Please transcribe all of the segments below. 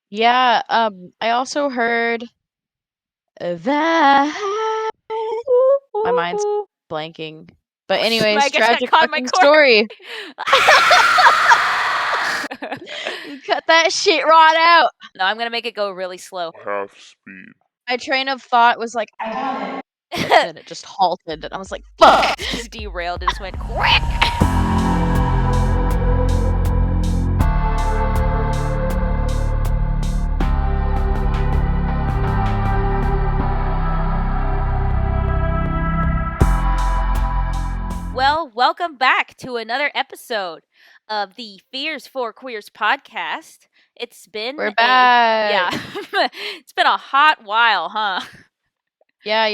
Yeah, I also heard that Ooh, my ooh, mind's ooh. blanking. But Oh, shit, I anyways, guess got tragic caught in my fucking corner. story. You cut that shit right out. No, I'm gonna make it go really slow. Half speed. My train of thought was like, I got it. And then it just halted, and I was like, fuck. Just derailed. It just went quick. Well, welcome back to another episode of the Fears for Queers podcast. It's been We're a back. yeah, it's been a hot while, huh? Yeah,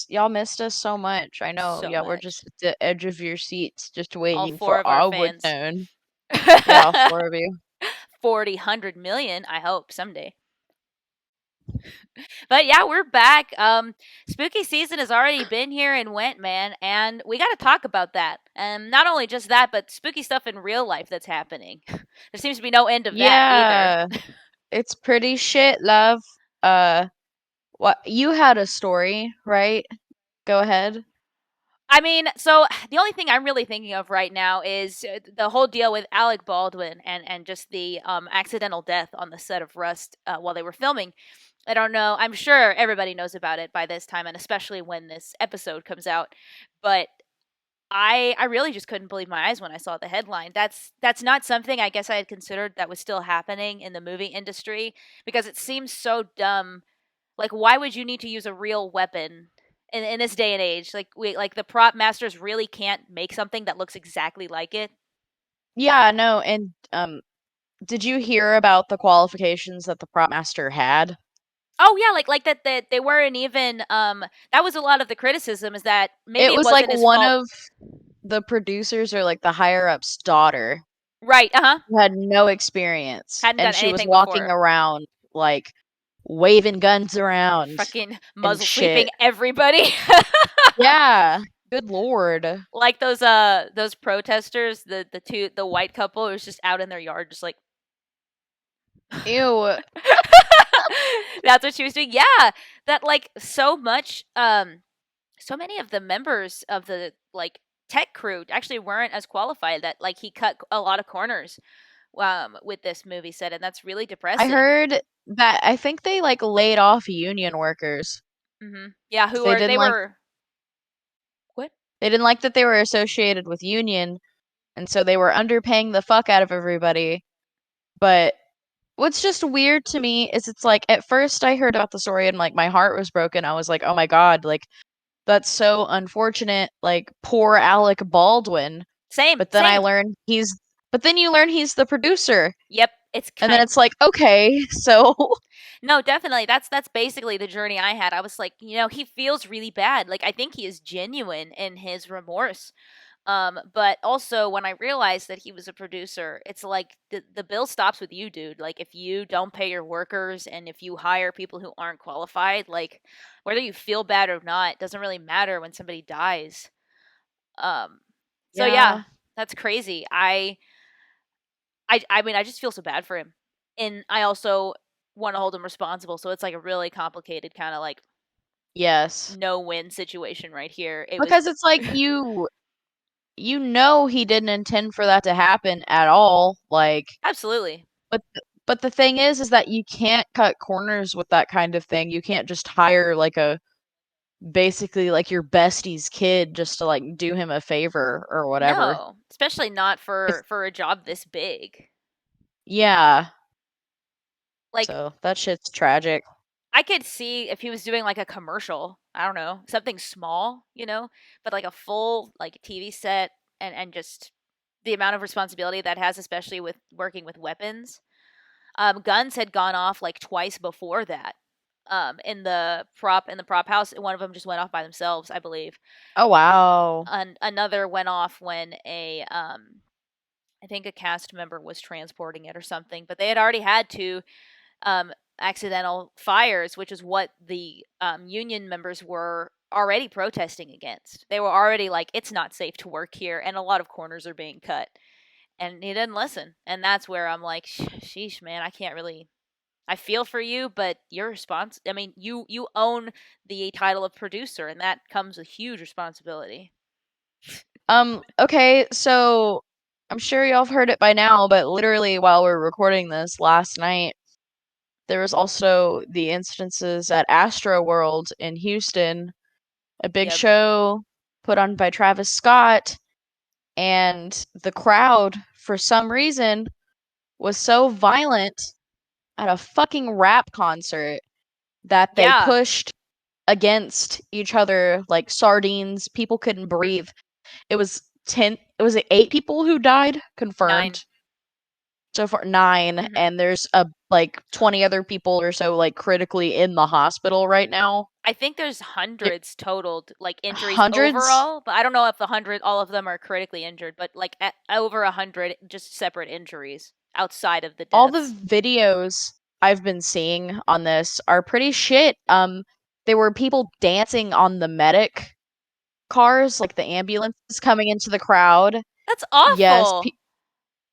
y'all missed us so much. I know. So Yeah, we're much. just at the edge of your seats, just All waiting four for of our our fans. return. Yeah, all four of you. 40, 100 million, I hope someday. But yeah, we're back. Spooky season has already been here and went, man, and we got to talk about that. And not only just that, but spooky stuff in real life that's happening. There seems to be no end of that either. Yeah, it's pretty shit, love. Uh, what you had a story, right? Go ahead. I mean, so the only thing I'm really thinking of right now is the whole deal with Alec Baldwin and just the accidental death on the set of Rust while they were filming. I don't know. I'm sure everybody knows about it by this time, and especially when this episode comes out. But I really just couldn't believe my eyes when I saw the headline. That's not something I guess I had considered that was still happening in the movie industry because it seems so dumb. Like, why would you need to use a real weapon in this day and age? Like the prop masters really can't make something that looks exactly like it. Yeah, no, and did you hear about the qualifications that the prop master had? Oh yeah, like that they weren't even that was a lot of the criticism is that maybe It it was like wasn't his one fault. of the producers or like the higher up's daughter Right, uh-huh. who had no experience, Hadn't and done she was anything walking before. around like waving guns around Fucking and muzzle shit. sweeping everybody. Yeah, good lord. Like those protesters, the white couple who was just out in their yard just like Ew. that's what she was doing. Yeah. That like so many of the members of the like tech crew actually weren't as qualified that like he cut a lot of corners with this movie set, and that's really I depressing. heard that I think they like laid off union workers. Yeah, 'Cause who were they were what? they didn't like that they were associated with union, and so they were underpaying the fuck out of everybody. But what's just weird to me is it's like at first I heard about the story and like my heart was broken. I was like, "Oh my God, like that's so unfortunate. Like poor Alec Baldwin." Same, But then I same. learned he's but then you learn he's the producer. Yep, it's And then kind. it's like, "Okay, so No, definitely. That's basically the journey I had. I was like, he feels really bad. Like I think he is genuine in his remorse. But also when I realized that he was a producer, it's like the bill stops with you, dude. Like if you don't pay your workers and if you hire people who aren't qualified, like whether you feel bad or not, it doesn't really matter when somebody dies. Um, so yeah, yeah, that's crazy. I mean, I just feel so bad for him, and I also want to hold him responsible. So it's like a really complicated kind of like yes." no win situation right here. It was Because it's like you know he didn't intend for that to happen at all. Like, absolutely but the thing is that you can't cut corners with that kind of thing. You can't just hire like a basically like your bestie's kid just to like do him a favor or whatever. no, especially not If for a job this big. yeah, Like so that shit's tragic. I could see if he was doing like a commercial, I don't know, something small, but like a full like TV set and just the amount of responsibility that has, especially with working with weapons. Guns had gone off like twice before that. In the prop house, and one of them just went off by themselves, I believe. Oh wow. Another went off when I think a cast member was transporting it or something, but they had already had two accidental fires, which is what the union members were already protesting against. They were already like, it's not safe to work here, and a lot of corners are being cut. And he didn't listen. And that's where I'm like, sheesh, man, I can't really. I feel for you, but you're I mean, you own the title of producer, and that comes with huge responsibility. Okay, so I'm sure y'all have heard it by now, but literally while we're recording this last night, there was also the instances at Astro World in Houston, a big Yep. show put on by Travis Scott, and the crowd, for some reason, was so violent at a fucking rap concert that they Yeah. pushed against each other like sardines. People couldn't breathe. It was 10, it was 8 people who died 9. confirmed so far, 9, Mhm. and there's a like 20 other people or so like critically in the hospital right now. I think there's There- hundreds totaled, like injuries Hundreds. overall, but I don't know if all of them are critically injured, but like over 100 just separate injuries outside of the All the deaths. videos I've been seeing on this are pretty shit. There were people dancing on the medic cars, like the ambulances coming into the crowd. That's Yes, awful.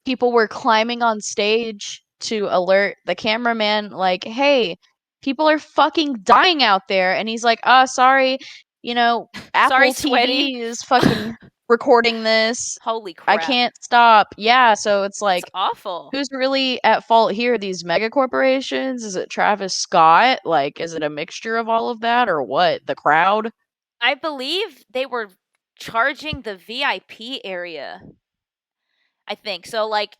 people were climbing on stage to alert the cameraman, like, hey, people are fucking dying out there. And he's like, sorry, Sorry, Apple sweaty. TV is fucking recording this. Holy I crap. can't stop. Yeah, so it's That's like, awful. who's really at fault here? These mega corporations? Is it Travis Scott? Like, is it a mixture of all of that or what? The crowd? I believe they were charging the VIP area. I think. So like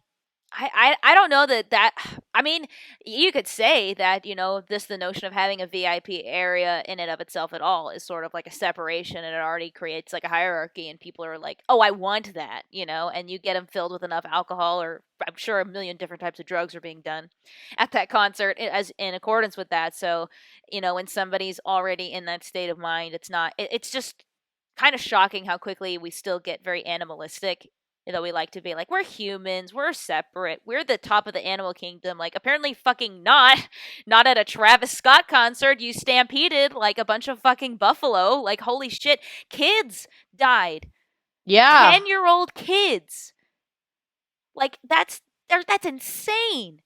I don't know that I mean, you could say that, this the notion of having a VIP area in and of itself at all is sort of like a separation, and it already creates like a hierarchy, and people are like, "Oh, I want that," and you get them filled with enough alcohol, or I'm sure a million different types of drugs are being done at that concert as in accordance with that. So, when somebody's already in that state of mind, it's just kind of shocking how quickly we still get very animalistic. We like to be like, we're humans, we're separate, we're the top of the animal kingdom. Like, apparently, fucking not. Not at a Travis Scott concert. You stampeded like a bunch of fucking buffalo. Like, holy shit. Kids died. Yeah. 10-year-old kids. Like, that's insane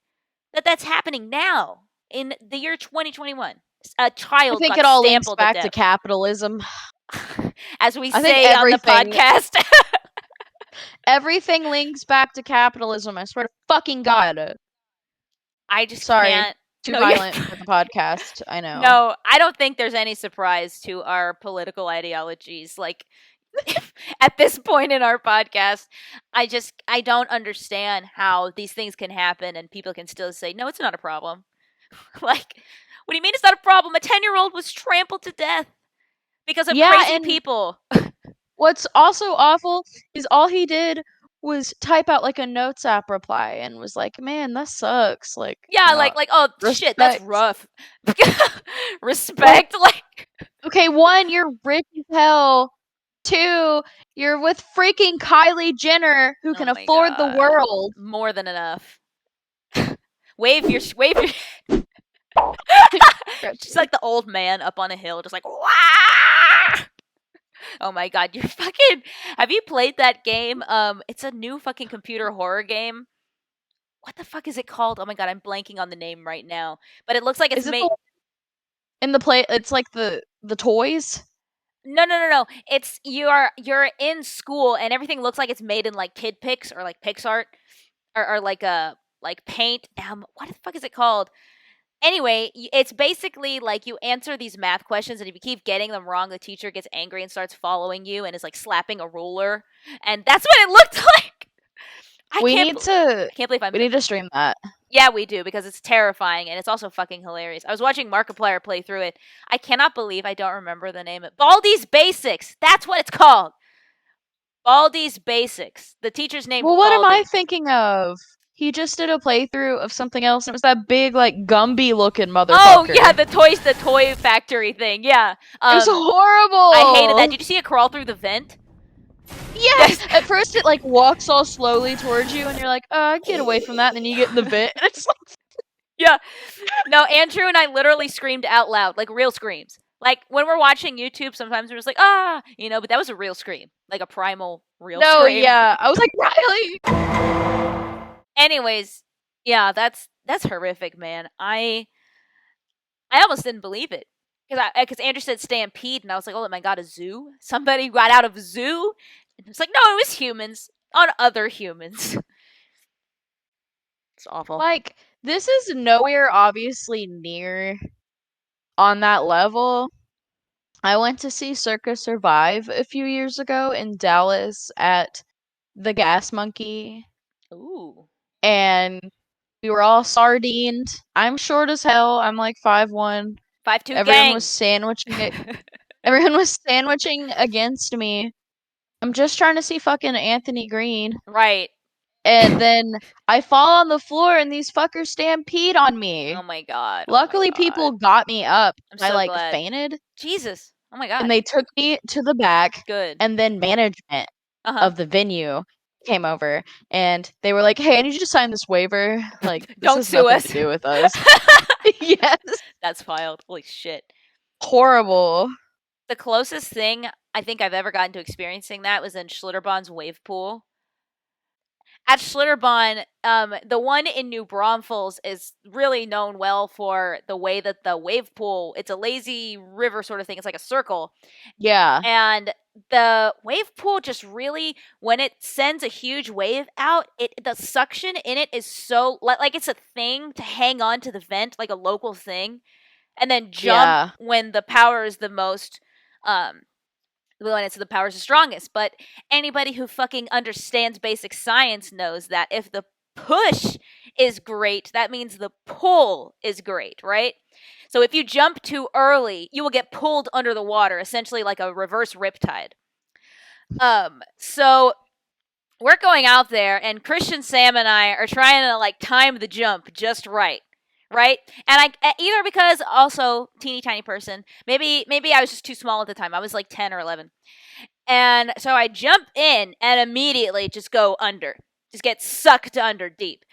that's happening now in the year 2021. A I child think got it all links stampled to back to death. capitalism. As we I think say on the podcast. everything links back to capitalism. I swear to fucking God. I just Sorry, can't. too No, you're violent for the podcast. I know. no, I don't think there's any surprise to our political ideologies. Like, at this point in our podcast, I don't understand how these things can happen and people can still say, no, it's not a problem. Like, what do you mean it's not a problem? A 10-year-old was trampled to death because of Yeah, crazy and people. what's also awful is all he did was type out like a notes app reply and was like, "Man, that sucks." Like, Yeah, like oh shit, that's respect. rough. Like, Respect, like okay, one, you're rich as hell. Two, you're with freaking Kylie Jenner, who oh can my afford the god, world. more than enough. Wave your. She's like the old man up on a hill, just like wah! Oh my god, you're fucking. Have you played that game? It's a new fucking computer horror game. What the fuck is it called? Oh my god, I'm blanking on the name right now. But it looks like it's Is it made. the in the play? It's like the toys. No. It's you're in school and everything looks like it's made in like Kid Pix or like PixArt or like a like paint. What the fuck is it called? Anyway, it's basically like you answer these math questions, and if you keep getting them wrong, the teacher gets angry and starts following you and is like slapping a ruler, and that's what it looked like. I We can't, need to I can't believe I'm. we need to stream that. Yeah, we do because it's terrifying and it's also fucking hilarious. I was watching Markiplier play through it. I cannot believe I don't remember the name of Baldi's Basics. That's what it's called. Baldi's Basics. The teacher's named Well, what am I Baldi. thinking of? He just did a playthrough of something else, and it was that big, like, Gumby looking Oh yeah, motherfucker. the toy factory thing. Yeah. It was I hated that. horrible. Did you see it crawl through the vent? Yes. Yes. At first, it like walks all slowly towards you, and you're like, get away from that." And then you get in the vent, and it's like, Yeah. No, Andrew and I literally screamed out loud, like real screams. Like when we're watching YouTube, sometimes we're just like, but that was a real scream, like a primal real no, scream. yeah. I was like, Riley. Anyways, yeah, That's horrific, man. I almost didn't believe it because Andrew said stampede, and I was like, oh my god, a zoo? Somebody got out of a zoo? And it's like, no, it was humans on other humans. It's awful. Like, this is nowhere obviously near on that level. I went to see Circus Survive a few years ago in Dallas at the Gas Monkey, Ooh, and we were all sardined. I'm short as hell. I'm like 5'1". 5'2" Everyone was gang. sandwiching it. Everyone was sandwiching against me. I'm just trying to see fucking Anthony Green. Right. And then I fall on the floor and these fuckers stampede on me. Oh my god. Oh my Luckily, people god. got me up. I'm I so like glad. fainted Jesus. Oh my and god. they took me to the back. Good. And then management Uh huh. of the venue came over and they were like, "Hey, I need you to sign this waiver. Like, this Don't has sue nothing to us. do with us." Yes. That's wild. Holy shit. Horrible. The closest thing I think I've ever gotten to experiencing that was in Schlitterbahn's wave pool. At Schlitterbahn, the one in New Braunfels is really known well for the way that the wave pool, it's a lazy river sort of thing. It's like a circle. Yeah. And the wave pool just really, when it sends a huge wave out, the suction in it is so, like it's a thing to hang on to the vent, like a local thing, and then jump Yeah. when the power is the most, um, when it's the power's the strongest. But anybody who fucking understands basic science knows that if the push is great, that means the pull is great, right? So if you jump too early, you will get pulled under the water, essentially like a reverse riptide. So we're going out there, and Christian Sam and I are trying to like time the jump just right. Right, and I either because also teeny tiny person, maybe I was just too small at the time. I was like 10 or 11, and so I jump in and immediately just go under, just get sucked under deep.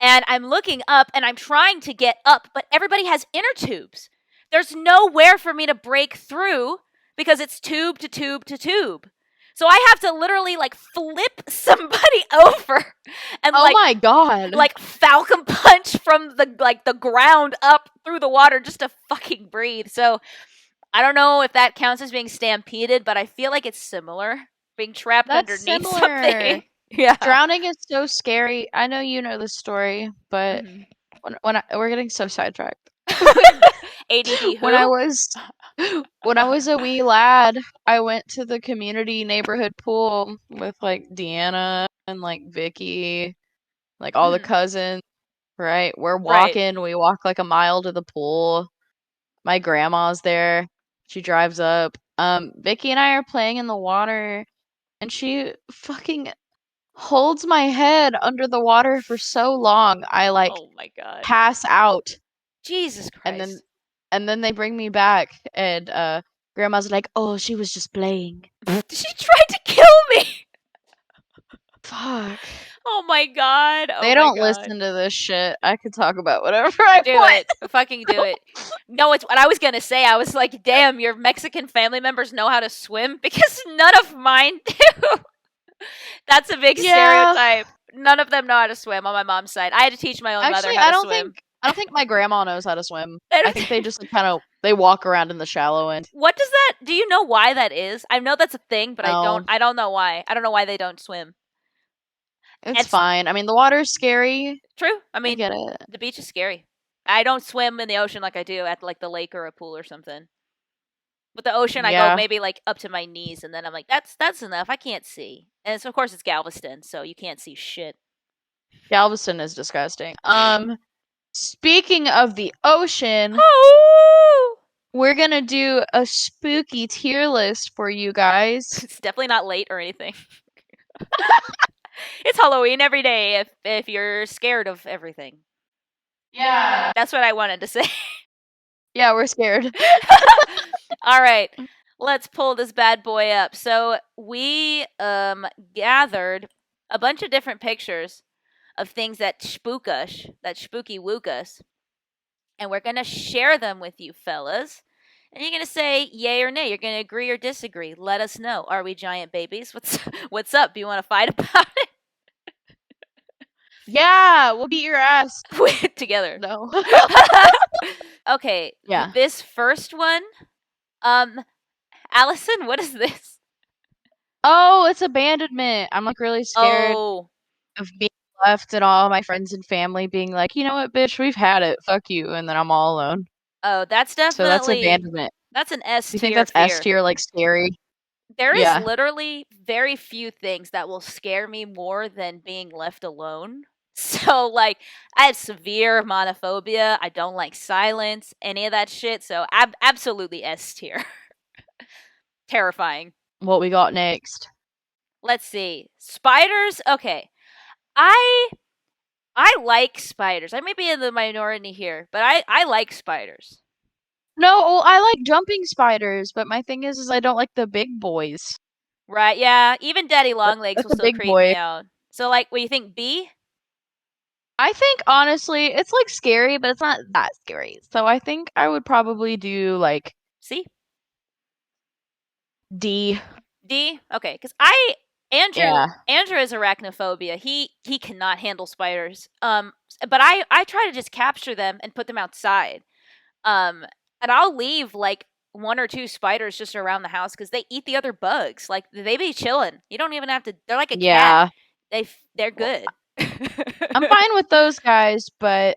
And I'm looking up and I'm trying to get up, but everybody has inner tubes. There's nowhere for me to break through because it's tube to tube to tube. So I have to literally like flip somebody over and Oh my god. like falcon punch from the ground up through the water just to fucking breathe. So I don't know if that counts as being stampeded, but I feel like it's similar, being trapped That's underneath similar. something. Yeah. Drowning is so scary. I know you know this story, but Mhm. we're getting so sidetracked. ADD When I who? was when I was a wee lad, I went to the community neighborhood pool with like Deanna and like Vicky, like all the Mhm. cousins, right? We're Right. walking, we walk like a mile to the pool. My grandma's there. She drives up. Vicky and I are playing in the water and she fucking holds my head under the water for so long. I like Oh my god. pass out Jesus and then Christ. they bring me back and grandma's like, "Oh, she was just playing." She tried to kill me. Fuck. Oh my god. Oh They my don't god. listen to this shit. I could talk about whatever I Do want. it. Fucking do it. No, it's what I was gonna say. I was like, damn, your Mexican family members know how to swim because none of mine do. That's a big Yeah. stereotype. None of them know how to swim on my mom's side. I had to teach my own mother Actually, how to swim. I don't think my grandma knows how to swim. I I don't think they just like, kind of they walk around in the shallow end. What does that? Do you know why that is? I know that's a thing, but I don't. No, I don't know why. I don't know why they don't swim. it's It's fine. I mean, the water's scary. true. I I mean, get it. the beach is scary. I don't swim in the ocean like I do at like the lake or a pool or something. With the ocean, I go Yeah, maybe like up to my knees, and then I'm like, that's enough. I can't see, and of course it's Galveston, so you can't see shit. Galveston is disgusting. Speaking of the ocean, Oh, we're gonna do a spooky tier list for you guys. it's definitely not late or anything. It's Halloween every day if you're scared of everything. Yeah. That's what I wanted to say. Yeah, we're scared. All right. Let's pull this bad boy up. So we gathered a bunch of different pictures of things that spook us, that spooky wook us, and we're gonna share them with you fellas. And you're gonna say yay or nay. You're gonna agree or disagree. Let us know. Are we giant babies? What's up? Do you want to fight about it? Yeah, we'll beat your ass. Together. No. Okay, Yeah. this first one, um, Allison, what is this? Oh, it's abandonment. I'm like really scared Oh, of being left and all my friends and family being like, you know what, bitch, we've had it. Fuck you. And then I'm all alone. oh, that's So that's definitely abandonment. that's an S Do you think tier that's S fear. tier, like scary? There is Yeah. literally very few things that will scare me more than being left alone. So, like, I have severe monophobia. I don't like silence, any of that shit. So, absolutely S tier. Terrifying. What we got next? Let's see. Spiders. Okay. I I like spiders. I may be in the minority here, but I like spiders. No, well, I like jumping spiders, but my thing is I don't like the big boys. Right? Yeah. Even daddy long legs will That's a still big creep me boy. out. So, like, what do you think? B? I think honestly, it's like scary, but it's not that scary. So I think I would probably do like C? D. D? Okay, because I Andrew Yeah. Andrew has arachnophobia. He cannot handle spiders. But I try to just capture them and put them outside. Um, and I'll leave like one or two spiders just around the house because they eat the other bugs. Like they be chilling. You don't even have to. They're like a cat. Yeah. They're Well, good. I'm fine with those guys, but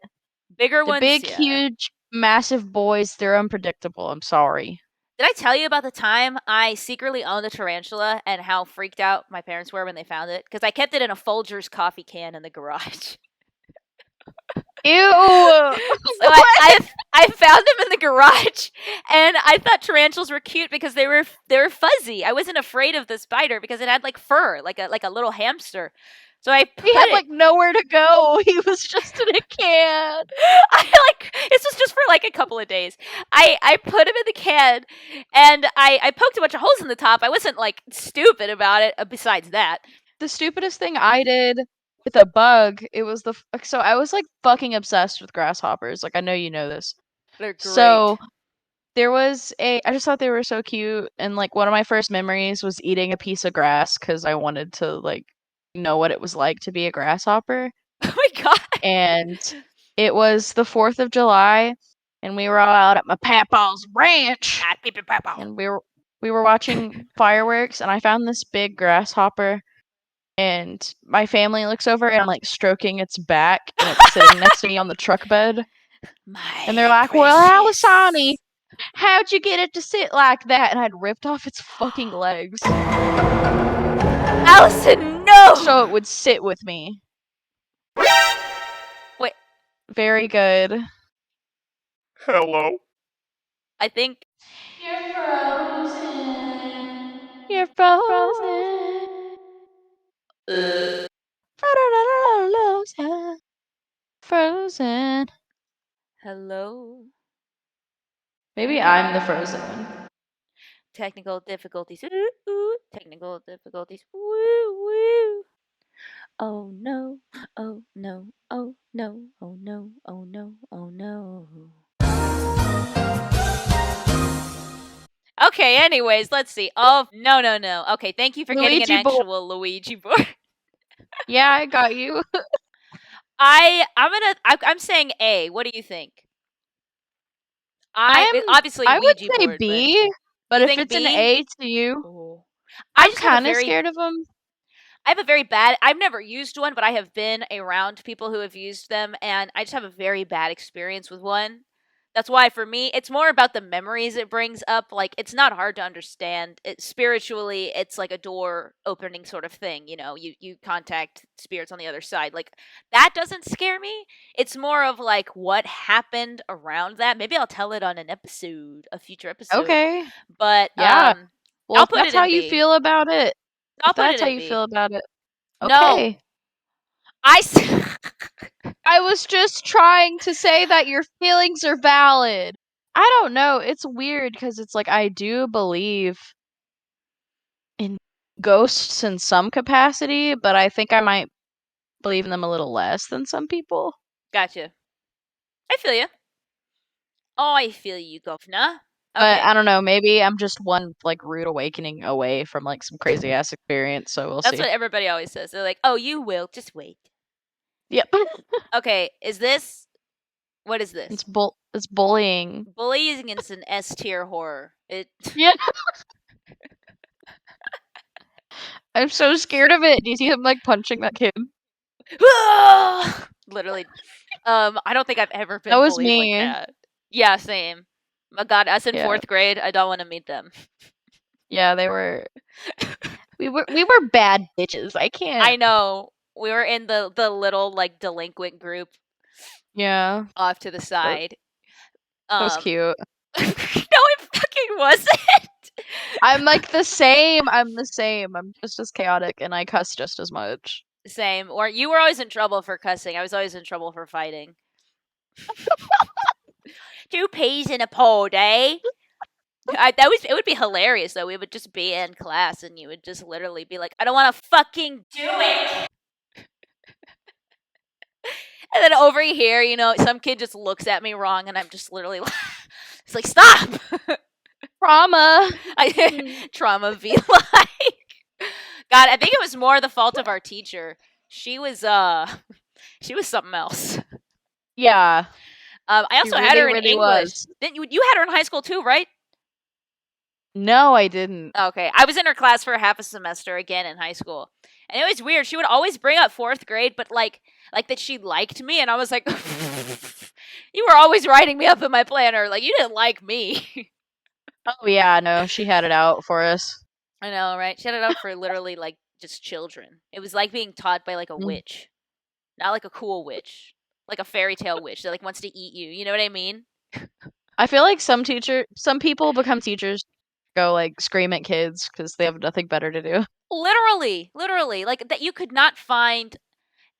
Bigger the ones, big, yeah. huge, massive boys, they're unpredictable. I'm sorry. Did I tell you about the time I secretly owned a tarantula and how freaked out my parents were when they found it? Because I kept it in a Folgers coffee can in the garage. Ew. So I found them in the garage, and I thought tarantulas were cute because they were fuzzy. I wasn't afraid of the spider because it had like fur, like a little hamster. So I He put had it. like nowhere to go. He was just in a can. I like this was just for like a couple of days. I put him in the can, and I poked a bunch of holes in the top. I wasn't like stupid about it. Besides that, The stupidest thing I did with a bug, it was so I was like fucking obsessed with grasshoppers. Like I know you know this. they're great. So there was I just thought they were so cute, and like one of my first memories was eating a piece of grass because I wanted to like know what it was like to be a grasshopper. Oh my god. And it was the 4th of July, and we were all out at my papa's ranch, Ah, beep, beep, bow, bow. and we were watching fireworks, and I found this big grasshopper, and my family looks over, and I'm like stroking its back, and it's sitting next to me on the truck bed, and they're My like, "Well, Alisani, precious. how'd you get it to sit like that?" And I'd ripped off its fucking legs Allison, no! so it would sit with me. Wait, Very good. Hello. I think. You're frozen. You're frozen. Uh, Frozen. Frozen. hello. Maybe I'm the frozen one. Technical difficulties. Ooh, ooh. Technical difficulties. Woo, woo. Oh no. Oh no. Oh no. Oh no. Oh no. Oh no. Okay, anyways, let's see. Oh, no, no, no. Okay, thank you for getting an Luigi boy. actual Luigi board. Yeah, I got you. I'm saying A. What do you think? Obviously I would Ouija say board, but B, but you if think it's an B? A to you, Oh. I I'm just have a kind of very scared of them. I have a very bad I've never used one, but I have been around people who have used them, and I just have a very bad experience with one. That's why for me, it's more about the memories it brings up. Like it's not hard to understand. Spiritually, it's like a door opening sort of thing. You contact spirits on the other side. Like that doesn't scare me. It's more of like what happened around that. Maybe I'll tell it on a future episode. Okay. But Yeah. Well, I'll if put that's it how in you B. feel about it, I'll if put that's it how in you B. feel about it, No, okay. I. s- I was just trying to say that your feelings are valid. I don't know. It's weird because it's like I do believe in ghosts in some capacity, but I think I might believe in them a little less than some people. Gotcha. I feel you. Oh, I feel you, governor. But Okay, I don't know, maybe I'm just one like rude awakening away from like some crazy ass experience, so we'll that's see. what everybody always says. They're like, "Oh, you will. Just wait." Yep. Okay, what is It's this? it's bullying. Bullying is an S tier horror. It Yeah. I'm so scared of it. Do you see him like punching that kid? literally. I don't think I've ever That been was bullied like me. that. Yeah, same. Oh God, us in Yeah. 4th grade, I don't want to meet them. Yeah, they were we were bad bitches. I I can't. know. We were in the little like delinquent group Yeah. off to the That, side. that was Um cute. No, it fucking wasn't. I'm like the same. I'm the same. I'm just as chaotic and I cuss just as much. Same. Or you were always in trouble for cussing. I was always in trouble for fighting. 2 peas in a pod, eh? It would be hilarious though. We would just be in class and you would just literally be like, I don't want to fucking do it. And then over here, some kid just looks at me wrong and I'm just literally it's like, stop. Trauma. Trauma be like, God, I think it was more the fault of our teacher. She was she was something else. Yeah. I She also had really, her in really English. was. Didn't you had her in high school too, right? No, I didn't. Okay. I was in her class for half a semester again in high school. And it was weird. She would always bring up 4th grade, but like that she liked me, and I was like, you were always writing me up in my planner. Like, you didn't like me. Oh yeah, no, she had it out for us. I know, right? She had it out for literally like just children. It was like being taught by like a Mm. witch. Not like a cool witch. Like a fairy tale witch that like wants to eat you. You know what I mean? I feel like some people become teachers, go like scream at kids because they have nothing better to do. Literally. Like that you could not find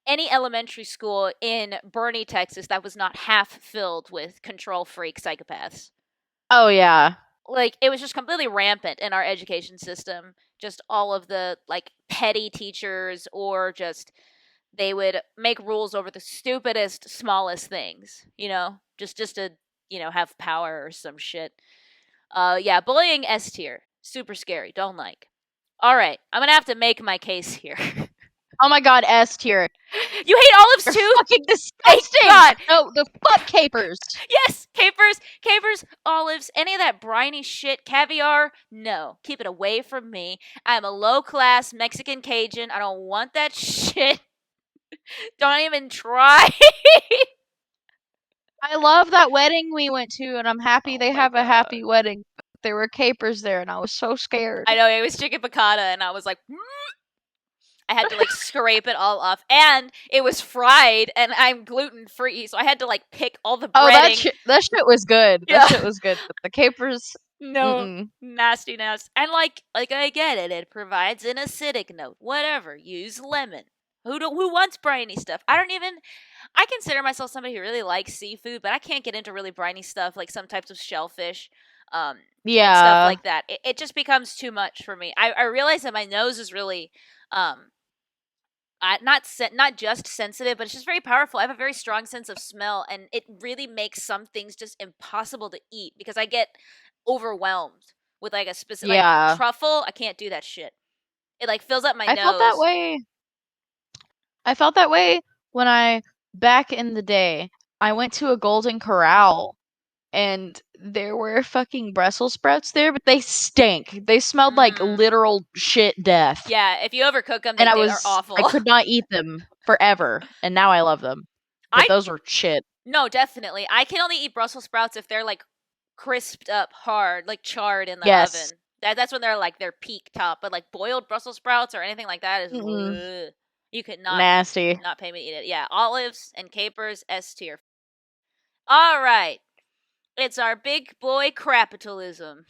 any elementary school in Bernie, Texas that was not half filled with control freak psychopaths. Oh yeah, Like it was just completely rampant in our education system. Just all of the like petty teachers, or just they would make rules over the stupidest, smallest things, just to, have power or some shit. Yeah, bullying S tier. Super scary. Don't like. All right, I'm gonna have to make my case here. oh my god, S tier. You hate olives They're too? fucking Thank disgusting. God. No, the fuck capers. Yes, capers, olives, any of that briny shit, caviar. No, keep it away from me. I'm a low class Mexican Cajun. I don't want that shit. Don't even try. I love that wedding we went to, and I'm happy Oh they my have a God. happy wedding. There were capers there, and I was so scared. I know, it was chicken piccata, and I was like, I had to like scrape it all off, and it was fried, and I'm gluten free, so I had to like pick all the Oh, breading. that shit was good. Yeah. That shit was good. But the capers, No, mm-mm. nastiness. And like I get it. It provides an acidic note. Whatever. Use lemon. Who wants briny stuff? I consider myself somebody who really likes seafood, but I can't get into really briny stuff like some types of shellfish, and stuff Yeah, like that. It just becomes too much for me. I realize that my nose is really um not just sensitive, but it's just very powerful. I have a very strong sense of smell, and it really makes some things just impossible to eat because I get overwhelmed with like a specific like yeah. truffle. I can't do that shit. It like fills up my I felt that nose. way. I felt that way when back in the day, I went to a Golden Corral and there were fucking Brussels sprouts there, but they stank. They smelled like Mm. literal shit death. Yeah, if you overcook them, And they are I awful. could not eat them forever. And now I love them. But I those were shit. No, definitely. I can only eat Brussels sprouts if they're like crisped up hard, like charred in the Yes. oven. That's when they're like their peak top. But like boiled Brussels sprouts or anything like that is Mm-mm. ugh. You could Nasty. not pay me to eat it. Yeah, olives and capers S tier. All right, it's our big boy capitalism.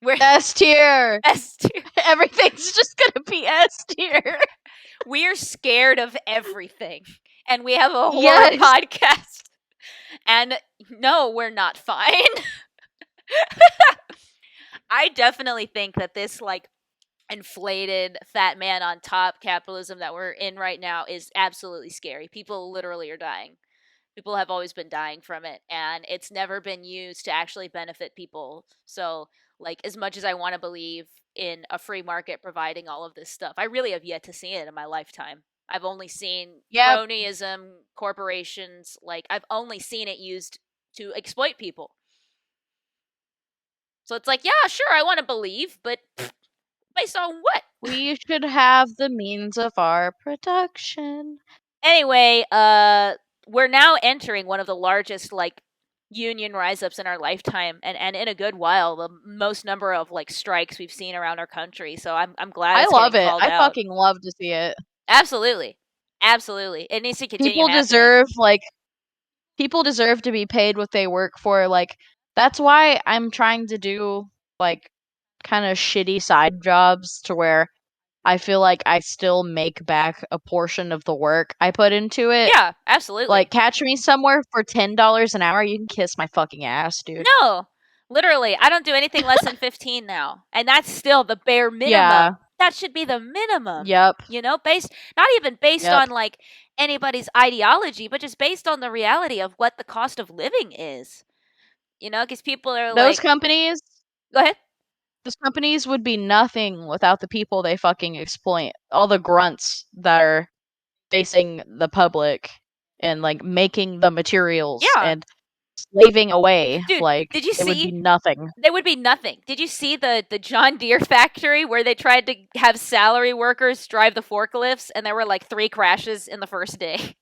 We're S tier. S tier. Everything's just gonna be S tier. We're scared of everything, and we have a horror Yes. podcast. And no, we're not fine. I definitely think that this like inflated fat man on top capitalism that we're in right now is absolutely scary. People literally are dying. People have always been dying from it, and it's never been used to actually benefit people. So, like, as much as I want to believe in a free market providing all of this stuff, I really have yet to see it in my lifetime. I've only seen Yep. cronyism, corporations, like I've only seen it used to exploit people. So it's like, yeah, sure, I want to believe, but based on what? We should have the means of our production. Anyway, we're now entering one of the largest like union rise ups in our lifetime, and in a good while, the most number of like strikes we've seen around our country. So I'm glad I it's love getting it. called I out. fucking love to see it. Absolutely, absolutely, it needs to continue People happening. deserve like people deserve to be paid what they work for. Like that's why I'm trying to do like kind of shitty side jobs to where I feel like I still make back a portion of the work I put into it. Yeah, absolutely. Like catch me somewhere for $10 an hour, you can kiss my fucking ass, dude. No, literally, I don't do anything less than 15 now, and that's still the bare minimum. Yeah. That should be the minimum. Yep. You know, based not even based Yep. on like anybody's ideology, but just based on the reality of what the cost of living is. You know, because people are Those like, companies go ahead. those companies would be nothing without the people they fucking exploit. All the grunts that are facing the public and like making the materials Yeah. and slaving away. Dude, like did you it would be see? nothing. There would be nothing. Did you see the John Deere factory where they tried to have salary workers drive the forklifts, and there were like 3 crashes in the first day?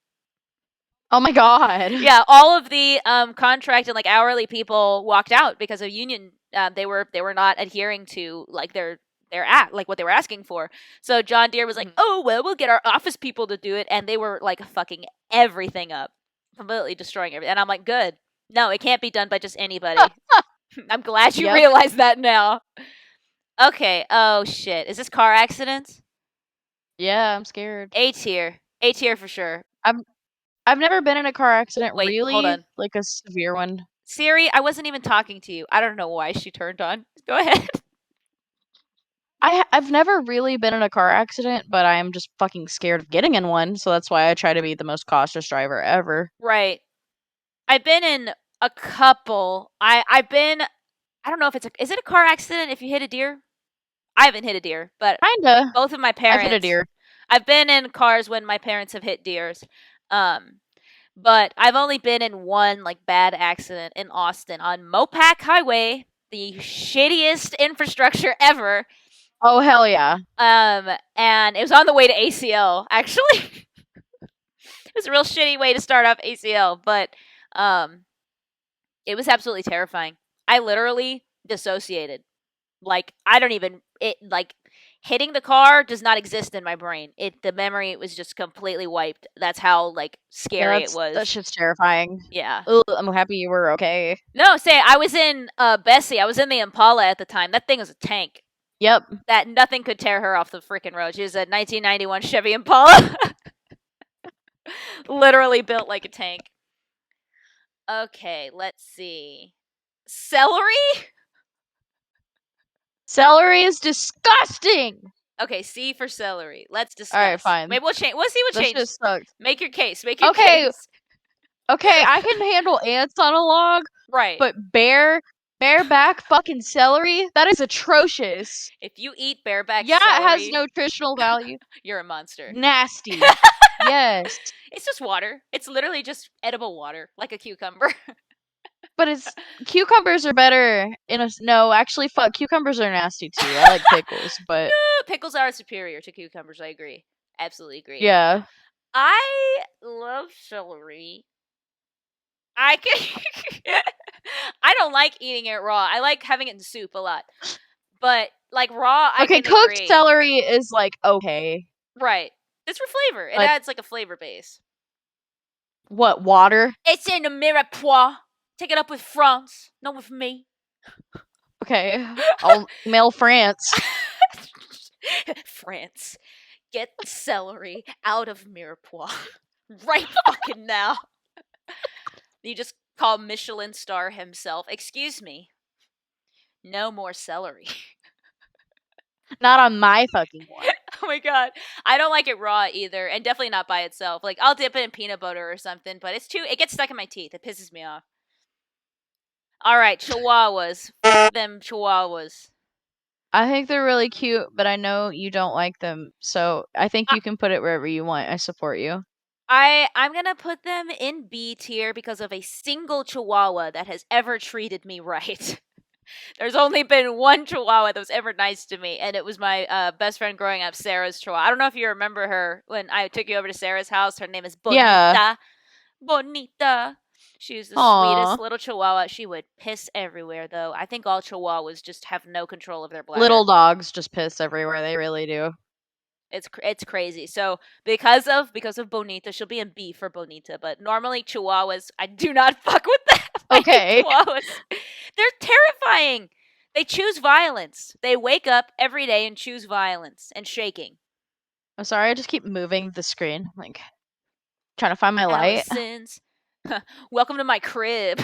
Oh my god. Yeah, all of the contract and like hourly people walked out because of union. They were not adhering to like their act, like what they were asking for. So John Deere was like, "Oh well, we'll get our office people to do it," and they were like fucking everything up, completely destroying everything. And I'm like, "Good, no, it can't be done by just anybody." I'm glad you Yep. realize that now. Okay. Oh shit, is this car accidents? Yeah, I'm scared. A tier, A tier for sure. I've never been in a car accident Wait, really, hold on. like a severe one. Siri, I wasn't even talking to you. I don't know why she turned on. Go ahead. I've never really been in a car accident, but I am just fucking scared of getting in one, so that's why I try to be the most cautious driver ever. Right. I've been in a couple. I've been. I don't know if it's is it a car accident if you hit a deer? I haven't hit a deer, but Kinda. both of my I've parents. hit a deer. I've been in cars when my parents have hit deers. But I've only been in one like bad accident in Austin on Mopac Highway, the shittiest infrastructure ever. Oh hell yeah. And it was on the way to ACL, actually. It was a real shitty way to start off ACL, but it was absolutely terrifying. I literally dissociated. Like I don't even it like hitting the car does not exist in my brain. The memory was just completely wiped. That's how like scary it was. That shit's terrifying. Yeah. Ugh, I'm happy you were okay. No, say I was in Bessie. I was in the Impala at the time. That thing was a tank. Yep. That nothing could tear her off the freaking road. She was a 1991 Chevy Impala. Literally built like a tank. Okay, let's see. Celery? Celery is disgusting. Okay, C for celery. Let's discuss. All right, fine. Maybe we'll change. We'll see what This changes. just sucks. Make your case. Make your Okay. case. Okay, I can handle ants on a log, Right. but bareback fucking celery, that is atrocious. If you eat bareback Yeah, celery, it has no nutritional value. you're a monster. Nasty. Yes. It's just water. It's literally just edible water, like a cucumber. But it's cucumbers are better in a no, actually fuck, cucumbers are nasty too. I like pickles, but Pickles are superior to cucumbers, I agree. Absolutely agree. yeah. I love celery. I can I don't like eating it raw. I like having it in soup a lot. But like raw, I Okay, can cooked agree. celery is like okay. Right. It's for flavor. It Like- adds like a flavor base. What, water? It's in the mirepoix. Take it up with France, not with me. Okay. I'll mail France. France. Get the celery out of mirepoix. Right fucking now. You just call Michelin star himself. Excuse me. No more celery. Not on my fucking one. Oh my god. I don't like it raw either, and definitely not by itself. Like I'll dip it in peanut butter or something, but it gets stuck in my teeth. It pisses me off. Alright, chihuahuas. F them chihuahuas. I think they're really cute, but I know you don't like them, so I think I, you can put it wherever you want. I support you. I'm gonna put them in B tier because of a single Chihuahua that has ever treated me right. There's only been one Chihuahua that was ever nice to me, and it was my best friend growing up, Sarah's Chihuahua. I don't know if you remember her when I took you over to Sarah's house. Her name is Yeah. Bonita. Bonita. She was the Aw. sweetest little Chihuahua. She would piss everywhere, though. I think all Chihuahuas just have no control of their Little bladder. dogs just piss everywhere. They really do. It's crazy. So because of Bonita, she'll be in B for Bonita. But normally Chihuahuas, I do not fuck with them. I hate Okay. Chihuahuas. They're terrifying. They choose violence. They wake up every day and choose violence and shaking. I'm sorry, I just keep moving the screen. Like, trying to find my light. Allison's. Welcome to my crib.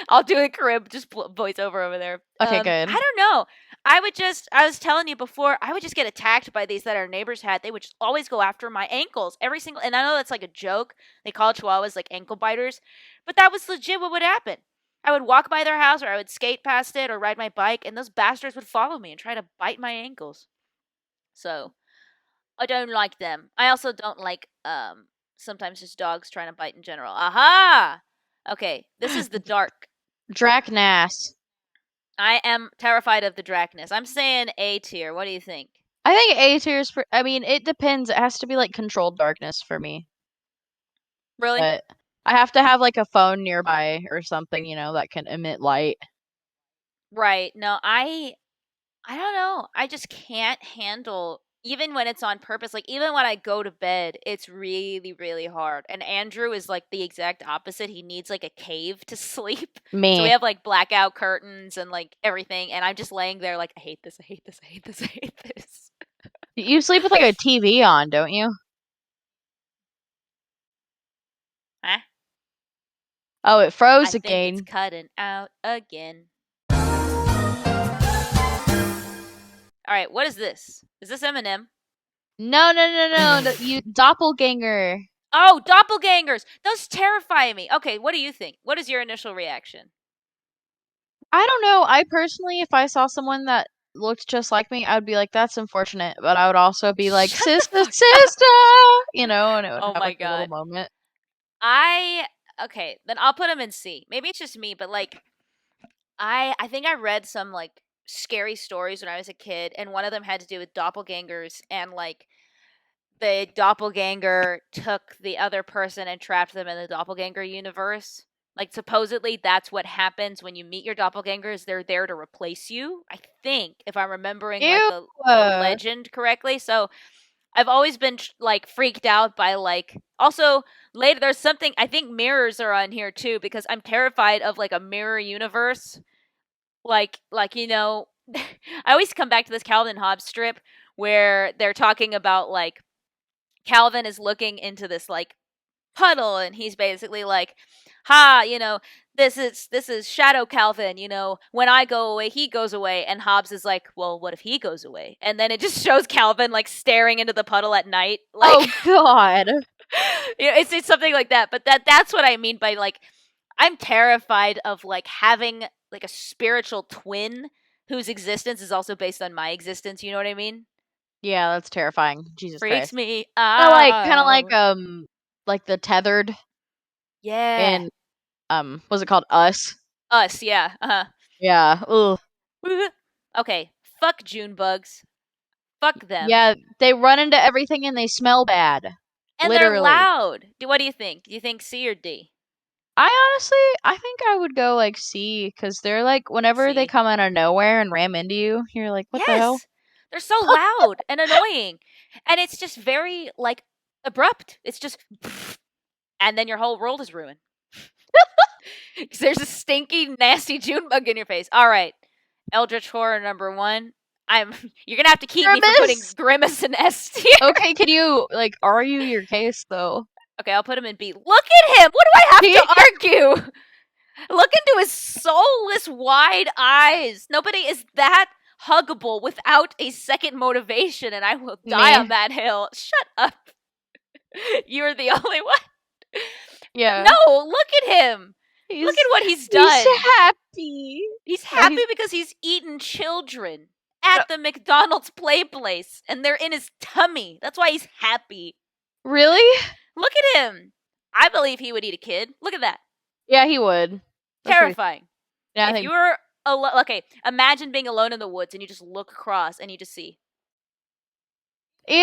I'll do a crib just voiceover over there. Okay, good. I don't know. I was telling you before, I would just get attacked by these that our neighbors had. They would just always go after my ankles every single. And I know that's like a joke. They call Chihuahuas like ankle biters, but that was legit what would happen. I would walk by their house, or I would skate past it, or ride my bike, and those bastards would follow me and try to bite my ankles. So I don't like them. I also don't like sometimes just dogs trying to bite in general. Aha! Okay, this is the dark. Dracnass. I am terrified of the Dracnus. I'm saying A tier. What do you think? I think A tier is I mean, it depends. It has to be like controlled darkness for me. Really? But I have to have like a phone nearby or something, that can emit light. Right. No, I don't know. I just can't handle even when it's on purpose. Like even when I go to bed, it's really really hard. And Andrew is like the exact opposite. He needs like a cave to sleep. So we Me. have like blackout curtains and like everything and I'm just laying there like I hate this. I hate this. I hate this. I hate this. You sleep with like a TV on, don't you? Huh? Oh, it I froze think it's again. cutting out again. All right, what is this? Is this Eminem? No, no, no, no, no, you doppelganger. Oh, doppelgangers! Those terrify me. Okay, what do you think? What is your initial reaction? I don't know. I personally, if I saw someone that looked just like me, I'd be like, that's unfortunate. But I would also be like, Shut the sister, fuck up. sister, and it would Oh have my like a little god. moment. I okay, then I'll put them in C. Maybe it's just me, but like I think I read some like scary stories when I was a kid and one of them had to do with doppelgangers and like the doppelganger took the other person and trapped them in the doppelganger universe. Like supposedly that's what happens when you meet your doppelgangers. They're there to replace you. I think if I'm remembering like Ew. the legend correctly. So I've always been like freaked out by like also later there's something I think mirrors are on here too because I'm terrified of like a mirror universe. Like I always come back to this Calvin Hobbes strip where they're talking about like Calvin is looking into this like puddle and he's basically like, "Ha, this is Shadow Calvin, when I go away, he goes away." And Hobbes is like, "Well, what if he goes away?" And then it just shows Calvin like staring into the puddle at night like Oh God. it's something like that. But that's what I mean by like I'm terrified of like having like a spiritual twin whose existence is also based on my existence, you know what I mean? Yeah, that's terrifying. Jesus Freaks Christ. me Kind of out. like the tethered Yeah. in was it called Us? Us, yeah. Uh-huh. Yeah. Ugh. Okay, fuck June bugs. Fuck them. Yeah, they run into everything and they smell bad. And they're Literally. loud. What do you think? Do you think C or D? I think I would go like C because they're like whenever they C. come out of nowhere and ram into you, you're like, what the hell? Yes. They're so loud and annoying. And it's just very like abrupt. It's just and then your whole world is ruined. Because there's a stinky, nasty June bug in your face. All right. Eldritch Horror number 1. You're gonna have to keep me from putting Grimace! Grimace and S tier. Okay, can you like argue your case though? Okay, I'll put him in B. Look at him! What do I have to argue? Look into his soulless, wide eyes. Nobody is that huggable without a second motivation, and I will die on Me. that hill. Shut up. You're the only one. Yeah. No, look at him. Look at what he's He's done. happy. He's No, happy because he's eaten children at the McDonald's play place, and they're in his tummy. That's why he's happy. Really? Look at him. I believe he would eat a kid. Look at that. Yeah, he would. That's Terrifying. yeah, I If think. you were okay, imagine being alone in the woods and you just look across and you just see, Ew.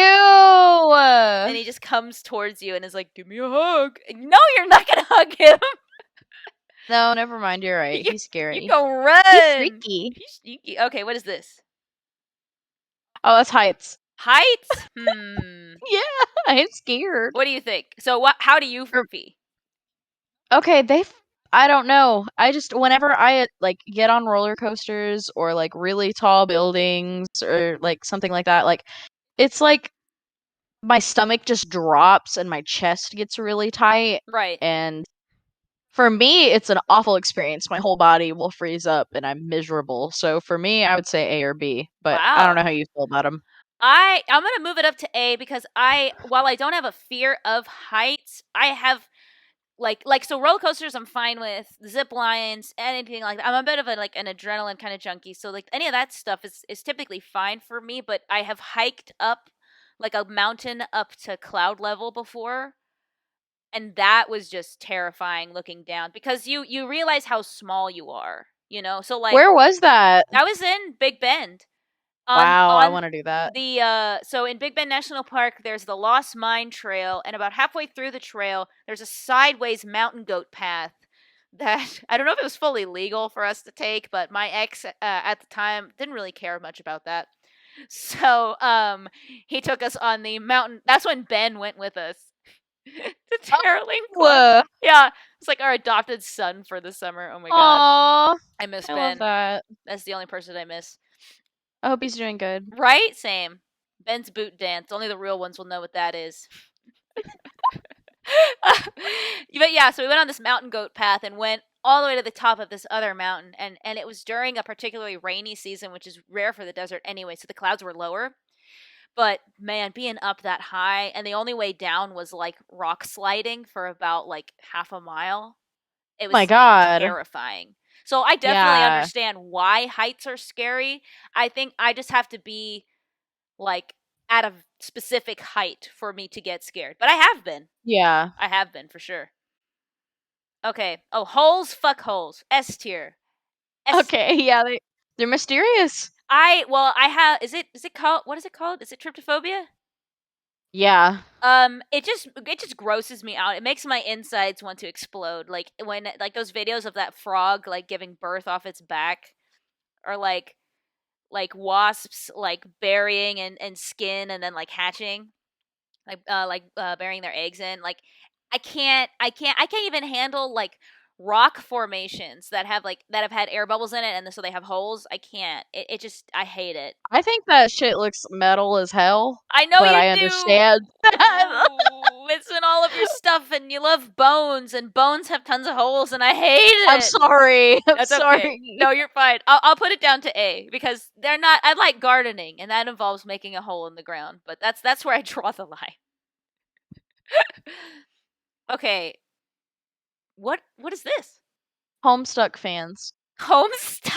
and he just comes towards you and is like, "Give me a hug." No, you're not gonna hug him. No, never mind. You're right. You- He's scary. You go run. He's freaky. He's sneaky. Okay, what is this? Oh, that's heights. Heights? Yeah, I'm scared. What do you think? So what? How do you Er, feel? Okay, I don't know. I just whenever I like get on roller coasters or like really tall buildings or like something like that, like it's like my stomach just drops and my chest gets really tight. Right. And for me, it's an awful experience. My whole body will freeze up and I'm miserable. So for me, I would say A or B, but I don't know Wow. how you feel about them. I'm gonna move it up to A because while I don't have a fear of heights, I have so roller coasters I'm fine with, zip lines, anything like that. I'm a bit of an adrenaline kind of junkie, so like any of that stuff is typically fine for me. But I have hiked up like a mountain up to cloud level before, and that was just terrifying looking down because you realize how small you are, you know. So like Where was that? I was in Big Bend Wow, I on want to do that. the so in Big Bend National Park there's the Lost Mine Trail, and about halfway through the trail there's a sideways mountain goat path that I don't know if it was fully legal for us to take, but my ex at the time didn't really care much about that. So he took us on the mountain. That's when Ben went with us to Terraling Club. Whoa. Yeah, it's like our adopted son for the summer. Oh my god, Aw, I miss I Ben. love that. That's the only person I miss. I hope he's doing good. Right? Same. Ben's boot dance. Only the real ones will know what that is. But yeah, so we went on this mountain goat path and went all the way to the top of this other mountain, and it was during a particularly rainy season, which is rare for the desert anyway, so the clouds were lower. But man, being up that high, and the only way down was like rock sliding for about like half a mile. It My was God. terrifying. So I definitely Yeah. understand why heights are scary. I think I just have to be like at a specific height for me to get scared. But I have been. Yeah. I have been for sure. Okay. Oh, holes, fuck holes. S tier. Okay, yeah, they're mysterious. I have is it called what is it called? Is it tryptophobia? Yeah. It just grosses me out. It makes my insides want to explode. Like when like those videos of that frog like giving birth off its back, or like wasps like burying and skin and then like hatching, burying their eggs in. Like I can't even handle like rock formations that have had air bubbles in it and so they have holes. I can't. It just I hate it. I think that shit looks metal as hell, I know but you I do. understand. Ooh, it's in all of your stuff, and you love bones, and bones have tons of holes, and I hate it. I'm sorry. I'm That's sorry. okay. No, you're fine. I'll put it down to A because they're not. I like gardening, and that involves making a hole in the ground. But that's where I draw the line. Okay, what is this? Homestuck fans. Homestuck.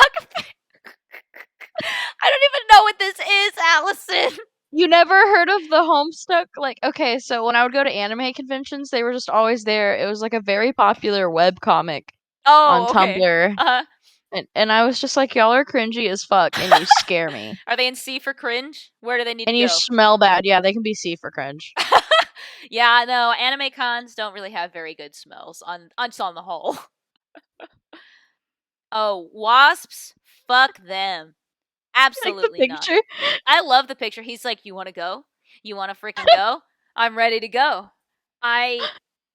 I don't even know what this is, Allison. You never heard of the Homestuck? Like, okay, so when I would go to anime conventions, they were just always there. It was like a very popular webcomic on Okay. Tumblr. Uh-huh. And I was just like, y'all are cringy as fuck, and you scare me. Are they in C for cringe? Where do they need And to you go? smell bad. Yeah, they can be C for cringe. Yeah, no, anime cons don't really have very good smells on the whole. Oh, wasps? Fuck them. Like the Absolutely not. picture. I love the picture. He's like, "You want to go? You want to freaking go? I'm ready to go."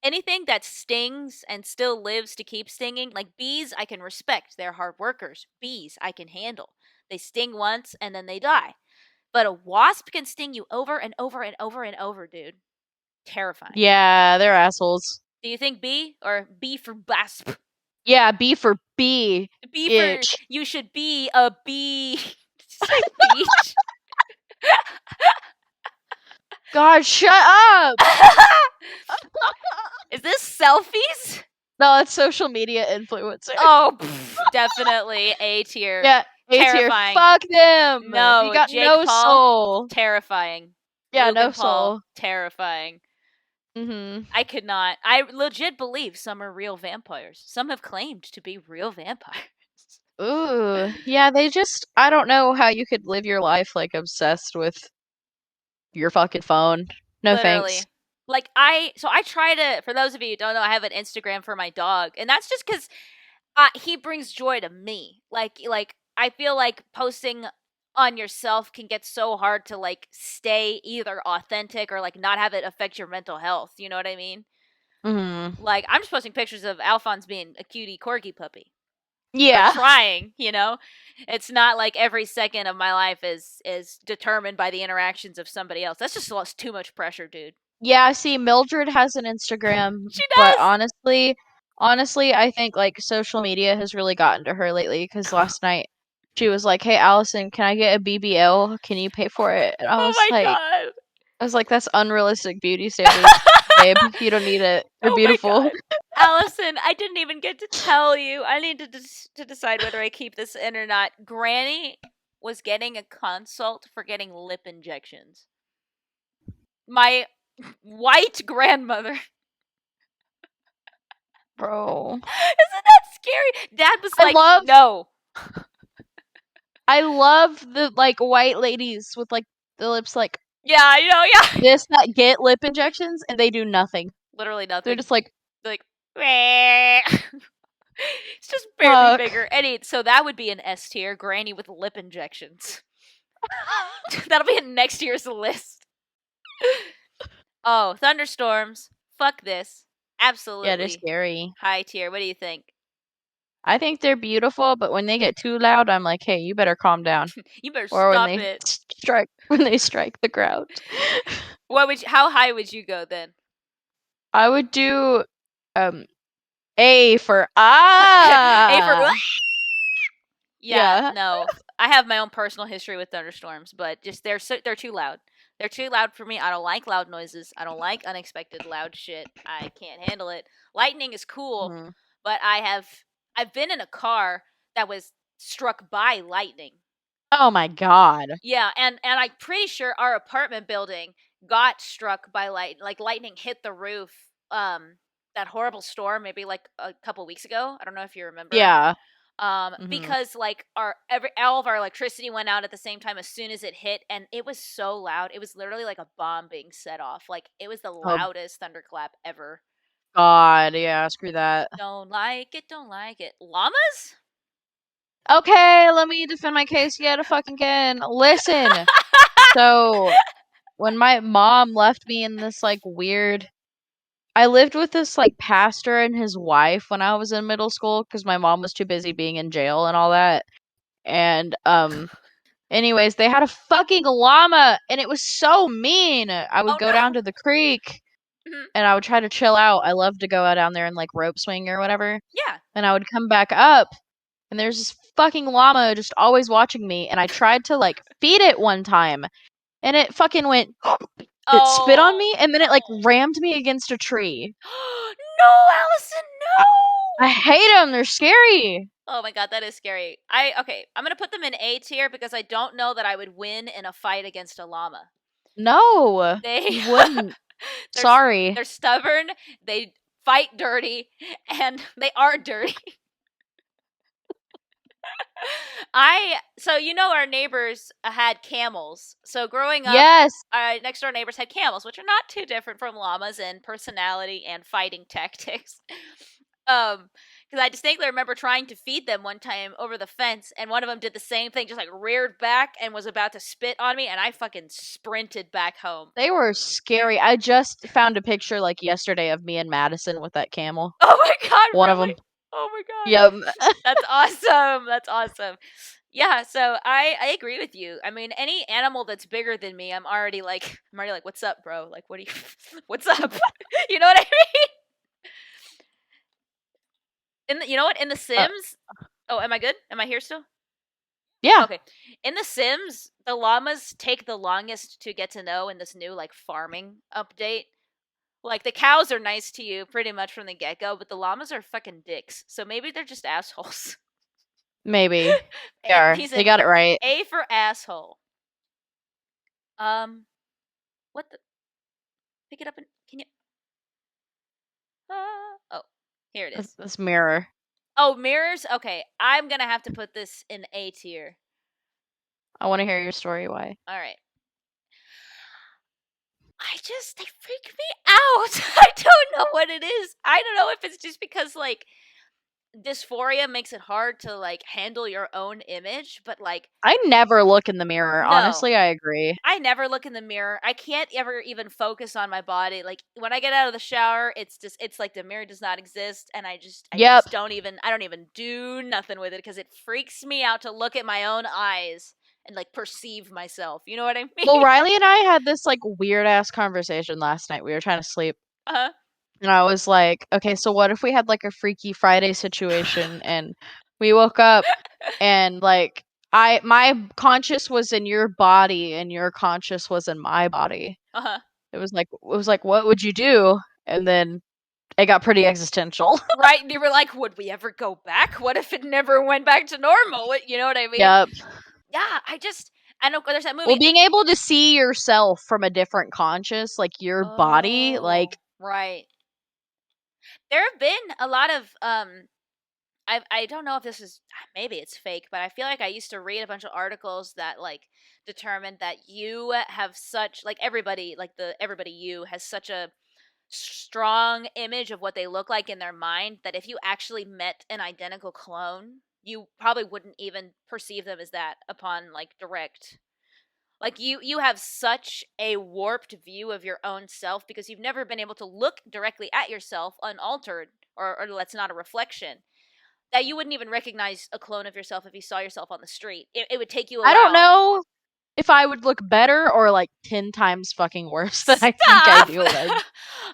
Anything that stings and still lives to keep stinging, like bees, I can respect. They're hard workers. Bees, I can handle. They sting once and then they die. But a wasp can sting you over and over and over and over, dude. Terrifying. Yeah, they're assholes. Do you think B or B for wasp? Yeah, B for B. B for Itch. you should be a bee. Say beach. God, shut up! Is this selfies? No, it's social media influencer. Oh, definitely A tier. Yeah, A tier. Terrifying. Fuck them. You No, got Jake no Paul, soul. terrifying. Yeah, no Logan Paul, soul. terrifying. Mm-hmm. I could not. I legit believe some are real vampires. Some have claimed to be real vampires. Ooh, yeah, I don't know how you could live your life like obsessed with your fucking phone. No thanks. Literally. So I try to, for those of you who don't know, I have an Instagram for my dog. And that's just because he brings joy to me. I feel like posting on yourself can get so hard to like stay either authentic or like not have it affect your mental health. You know what I mean? Mm-hmm. Like I'm just posting pictures of Alphonse being a cutie corgi puppy or Yeah. trying. It's not like every second of my life is determined by the interactions of somebody else. That's just lost too much pressure, dude. Yeah, see, Mildred has an Instagram, She but does. honestly, I think like social media has really gotten to her lately because last night she was like, "Hey, Allison, can I get a BBL? Can you pay for it?" And Oh my god. I was like, that's unrealistic beauty standards, babe. You don't need it. You're Oh my beautiful. god. Allison, I didn't even get to tell you. I need to decide whether I keep this in or not. Granny was getting a consult for getting lip injections. My white grandmother. Bro. Isn't that scary? Dad was I like, love no. I love the like white ladies with like the lips like Yeah, yeah. this that get lip injections and they do nothing. Literally They're nothing. just like, Like, it's just barely fuck. bigger. So that would be an S tier. Granny with lip injections. That'll be in next year's list. Oh, thunderstorms. Fuck this. Yeah, they're Absolutely scary. high tier. What do you think? I think they're beautiful, but when they get too loud, I'm like, hey, you better calm down. You better Or when stop they it. strike the ground. How high would you go then? I would do um A for A for ah. yeah, Yeah. no. I have my own personal history with thunderstorms, but just they're too loud. They're too loud for me. I don't like loud noises. I don't like unexpected loud shit. I can't handle it. Lightning is cool, Mhm. but I've been in a car that was struck by lightning. Oh my god. Yeah, and I'm pretty sure our apartment building got struck by lightning hit the roof. That horrible storm maybe like a couple weeks ago. I don't know if you remember. Yeah. Mhm. Because like all of our electricity went out at the same time as soon as it hit, and it was so loud. It was literally like a bomb being set off. Like it was the Oh loudest thunderclap ever. god. Yeah, screw that. Don't like it. Don't like it. Llamas? Okay, let me defend my case yet again. Listen. So, when my mom left me in this like weird I lived with this like pastor and his wife when I was in middle school because my mom was too busy being in jail and all that. And anyways, they had a fucking llama and it was so mean. I would Oh go down no. to the creek Mhm. and I would try to chill out. I love to go out down there and like rope swing or whatever. Yeah. And I would come back up and there's this fucking llama just always watching me and I tried to like feed it one time and it fucking went it spit on Oh. me and then it like rammed me against a tree. No, Allison, I, no. I hate them. They're scary. Oh my god, that is scary. Okay, I'm gonna put them in A tier because I don't know that I would win in a fight against a llama. No, They you wouldn't. they're Sorry. they're stubborn. They fight dirty, and they are dirty. Our neighbors had camels. So growing up, Yes, our next door neighbors had camels, which are not too different from llamas in personality and fighting tactics. Because I distinctly remember trying to feed them one time over the fence, and one of them did the same thing, just like reared back and was about to spit on me, and I fucking sprinted back home. they were scary. I just found a picture like yesterday of me and Madison with that camel. Oh my god, One of really? them. Oh my god. Yep. That's awesome. That's awesome. Yeah, so I agree with you. I mean, any animal that's bigger than me, I'm already like, what's up, bro? Like, what do you, what's up? You know what I mean? You know what? In The Uh, Sims, oh, am I good? Am I here still? yeah. Okay. In The Sims, the llamas take the longest to get to know in this new like farming update. Like, the cows are nice to you pretty much from the get-go, but the llamas are fucking dicks. So maybe they're just assholes. Maybe. They are. He's They an got it right. A for asshole. What the? Pick it up and can you? Oh, here it is. This mirror. Oh, mirrors. Okay, I'm gonna have to put this in A tier. I want to hear your story. Why? All right. They freak me out. I don't know what it is. I don't know if it's just because, like, dysphoria makes it hard to, like, handle your own image, but, like, I never look in the mirror. No. Honestly, I agree. I never look in the mirror. I can't ever even focus on my body. Like, when I get out of the shower, it's like the mirror does not exist, and I Yep. don't even do nothing with it because it freaks me out to look at my own eyes and, like, perceive myself. You know what I mean? Well, Riley and I had this, like, weird-ass conversation last night. We were trying to sleep. Uh-huh. And I was like, okay, so what if we had, like, a Freaky Friday situation and we woke up and, like, my conscious was in your body and your conscious was in my body. Uh-huh. It was like, what would you do? And then it got pretty existential. Right? And you were like, would we ever go back? What if it never went back to normal? You know what I mean? Yep. Yeah, I know there's that movie. Well, being able to see yourself from a different conscious, like your body, like right. There have been a lot of I don't know if this is, maybe it's fake, but I feel like I used to read a bunch of articles that, like, determined that you have such, like, everybody, like, everybody you has such a strong image of what they look like in their mind that if you actually met an identical clone, you probably wouldn't even perceive them as that upon, like, direct. Like, you have such a warped view of your own self because you've never been able to look directly at yourself unaltered, or that's not a reflection, that you wouldn't even recognize a clone of yourself if you saw yourself on the street. It would take you a while. I don't know if I would look better or like 10 times fucking worse than I think I do.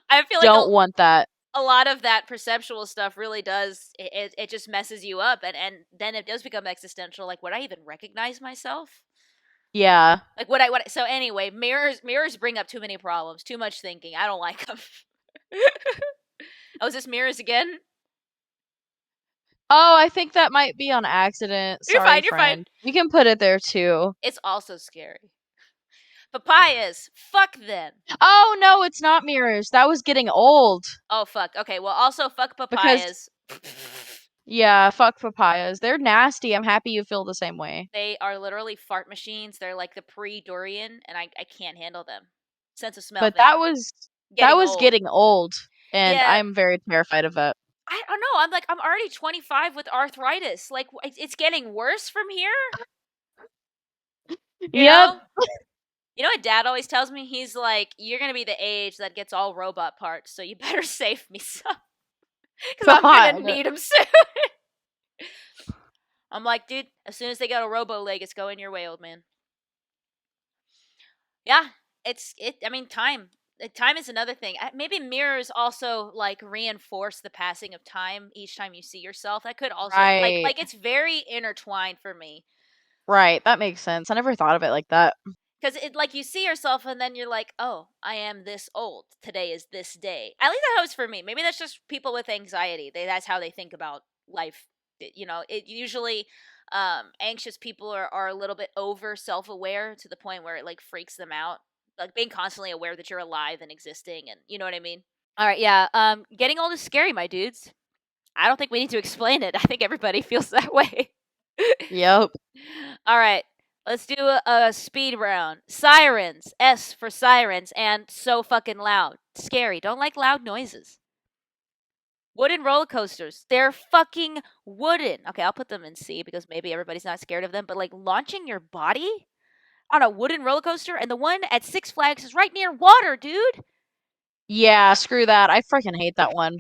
I feel like don't want that. A lot of that perceptual stuff really does, it just messes you up, and then it does become existential. Like, would I even recognize myself? Yeah. Like, what so anyway, mirrors bring up too many problems, too much thinking. I don't like them. Oh, is this mirrors again? Oh, I think that might be on accident. You're Sorry, fine, you're friend. fine. You can put it there too. It's also scary. Papayas, fuck them. Oh no, it's not mirrors. That was getting old. Oh fuck. Okay, well, also fuck papayas. Yeah, fuck papayas. They're nasty. I'm happy you feel the same way. They are literally fart machines. They're like the pre-durian, and I can't handle them. Sense of smell. But that was getting old, and Yeah. I'm very terrified of it. I don't know. I'm already 25 with arthritis. Like, it's getting worse from here. You know? You know what Dad always tells me? He's like, you're gonna be the age that gets all robot parts, so you better save me some, because I'm gonna need them soon. I'm like, dude, as soon as they got a robo leg, it's going your way, old man. Yeah, I mean, time. Time is another thing. Maybe mirrors also, like, reinforce the passing of time each time you see yourself. That could also, like it's very intertwined for me. Right, that makes sense. I never thought of it like that. Because like, you see yourself and then you're like, oh, I am this old. Today is this day. At least that was for me. Maybe that's just people with anxiety. That's how they think about life. You know, it usually, anxious people are a little bit over self-aware to the point where it, like, freaks them out. Like, being constantly aware that you're alive and existing, and you know what I mean? All right, yeah. Getting old is scary, my dudes. I don't think we need to explain it. I think everybody feels that way. Yep. All right. Let's do a speed round. Sirens. S for sirens, and so fucking loud. Scary. Don't like loud noises. Wooden roller coasters. They're fucking wooden. Okay, I'll put them in C because maybe everybody's not scared of them, but, like, launching your body on a wooden roller coaster, and the one at Six Flags is right near water, dude. Yeah, screw that. I freaking hate that one.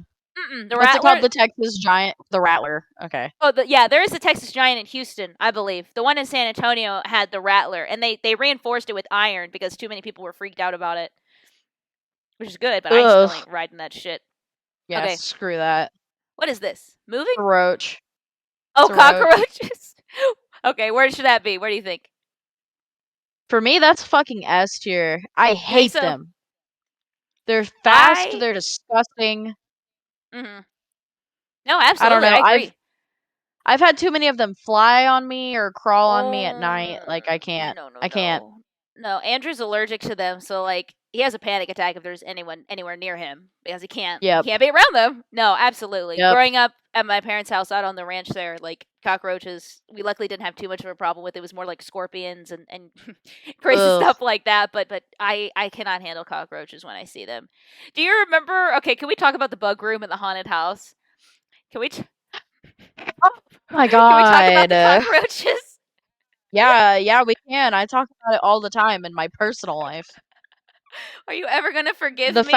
What's it called? The Texas Giant, the Rattler. Okay. Oh, yeah, there is a Texas Giant in Houston, I believe. The one in San Antonio had the Rattler, and they reinforced it with iron because too many people were freaked out about it, which is good. But I still ain't riding that shit. Yeah, okay. Screw that. What is this? Moving? A roach. Oh, cockroaches. Okay, where should that be? Where do you think? For me, that's fucking S tier. I hate them. They're fast, they're disgusting. Mhm. No, I don't absolutely, know. I agree. I've had too many of them fly on me or crawl on me at night. Like Oh, I can't. no, no, I can't. no. No, Andrew's allergic to them, so like he has a panic attack if there's anyone anywhere near him because he Yep. can't be around them. No, absolutely. Yep. Growing up at my parents' house out on the ranch there, like cockroaches, we luckily didn't have too much of a problem with. It was more like scorpions and crazy Ugh. stuff like that. But I cannot handle cockroaches when I see them. Do you remember? Okay, can we talk about the bug room in the haunted house? Can we? Oh my Can we talk about god. the cockroaches? Yeah, we can. I talk about it all the time in my personal life. Are you ever gonna forgive The me?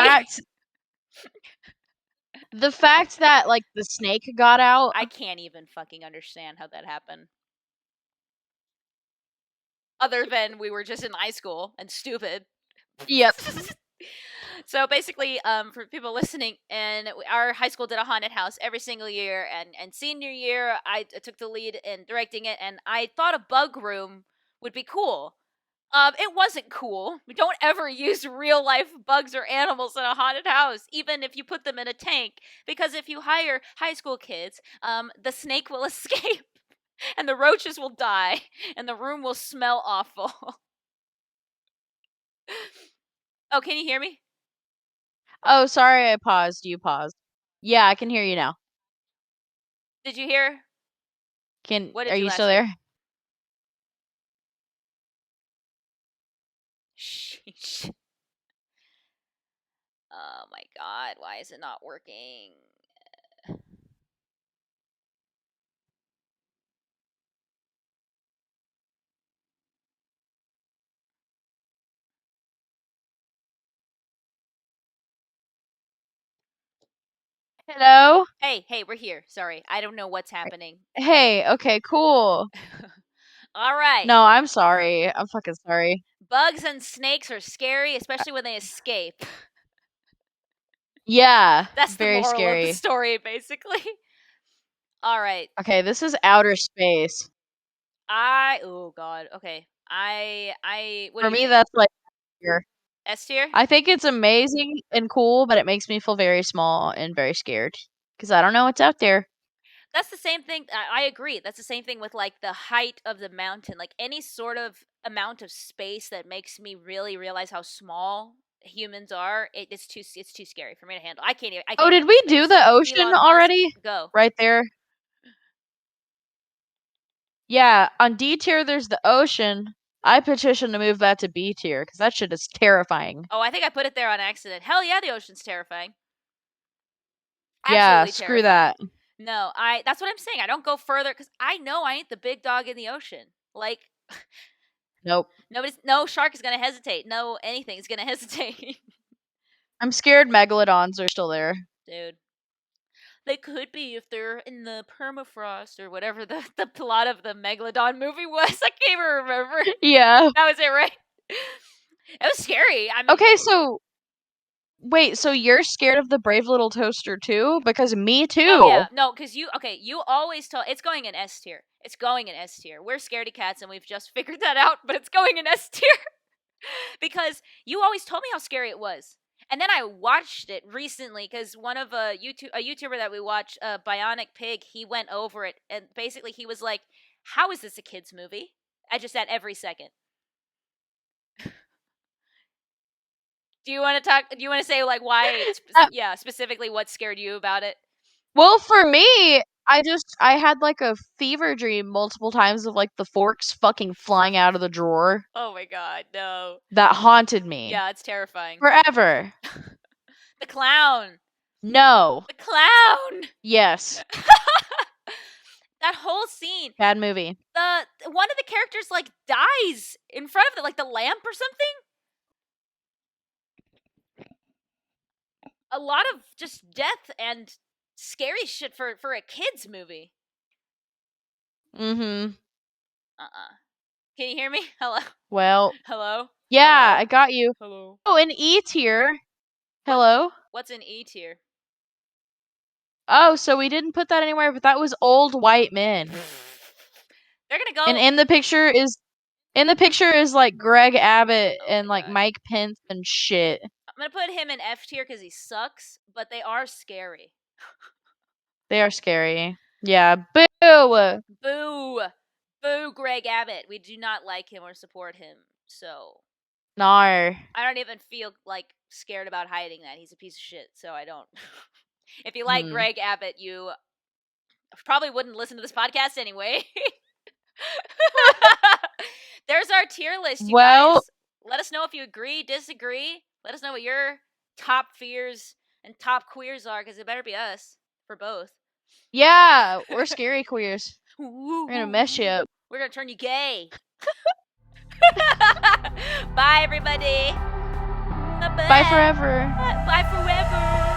fact that like the snake got out. I can't even fucking understand how that happened. Other than we were just in high school and stupid. Yep. So basically, for people listening, and our high school did a haunted house every single year, and senior year, I took the lead in directing it, and I thought a bug room would be cool. It wasn't cool. We don't ever use real life bugs or animals in a haunted house, even if you put them in a tank, because if you hire high school kids, the snake will escape, and the roaches will die, and the room will smell awful. Oh, can you hear me? Oh, sorry, I paused. You paused. Yeah, I can hear you now. Did you hear? What Are did you you last still hear? there? Sheesh. Oh my god, why is it not working? Hello? Hey, we're here. Sorry, I don't know what's happening. Hey, okay, cool. All right. No, I'm sorry. I'm fucking sorry. Bugs and snakes are scary, especially when they escape. Yeah, That's the very moral of the scary. story, basically. All right. Okay, this is outer space. Oh god. Okay. What do For you me, think? that's like here. S tier? I think it's amazing and cool, but it makes me feel very small and very scared because I don't know what's out there. That's the same thing. I agree. That's the same thing with like the height of the mountain. Like any sort of amount of space that makes me really realize how small humans are. It's too scary for me to handle. I Oh, can't did handle we do space. the So ocean Elon Musk, already? go. Right there. Yeah, on D tier, there's the ocean. I petition to move that to B tier because that shit is terrifying. Oh, I think I put it there on accident. Hell yeah, the ocean's terrifying. Yeah, Absolutely screw terrifying. that. No, that's what I'm saying. I don't go further because I know I ain't the big dog in the ocean. Like Nope. no shark is gonna hesitate. No anything is gonna hesitate. I'm scared megalodons are still there. Dude. They could be if they're in the permafrost or whatever the plot of the Megalodon movie was. I can't even remember. Yeah. That was it, right? It was scary. I mean, Okay, so wait, so you're scared of the brave little toaster too? Because me oh too. yeah, no, because you always tell it's going in S tier. It's going in S tier. We're scaredy cats, and we've just figured that out. But it's going in S tier because you always told me how scary it was. And then I watched it recently because one of a YouTuber that we watch, Bionic Pig, he went over it and basically he was like, "How is this a kids movie?" I just said every second. Do you want to talk? Do you want to say like why? Yeah, specifically what scared you about it? Well, for me, I had like a fever dream multiple times of like the forks fucking flying out of the drawer. Oh my god, no. That haunted me Yeah, it's terrifying. forever. The clown. No. The clown. Yes. That whole scene. Bad movie. The one of the characters like dies in front of it, like the lamp or something. A lot of just death and scary shit for a kids movie. Mm-hmm. Can you hear me? Hello. Well. Hello. Yeah, Hello? I got you. Hello. Oh, in E tier. Hello. What's in E tier? Oh, so we didn't put that anywhere, but that was old white men. They're gonna go. And in the picture is like Greg Abbott Oh and my like god. Mike Pence and shit. I'm gonna put him in F tier because he sucks, but they are scary. They are scary. Yeah. Boo! Boo! Boo, Greg Abbott. We do not like him or support him. So Nar. I don't even feel like scared about hiding that. He's a piece of shit, so I don't. If you like Greg Abbott, you probably wouldn't listen to this podcast anyway. There's our tier list, you guys. Let us know if you agree, disagree. Let us know what your top fears and top queers are, because it better be us for both. Yeah, we're scary queers. We're gonna mess you up. We're gonna turn you gay. Bye, everybody. Bye-bye. Bye forever. Bye forever.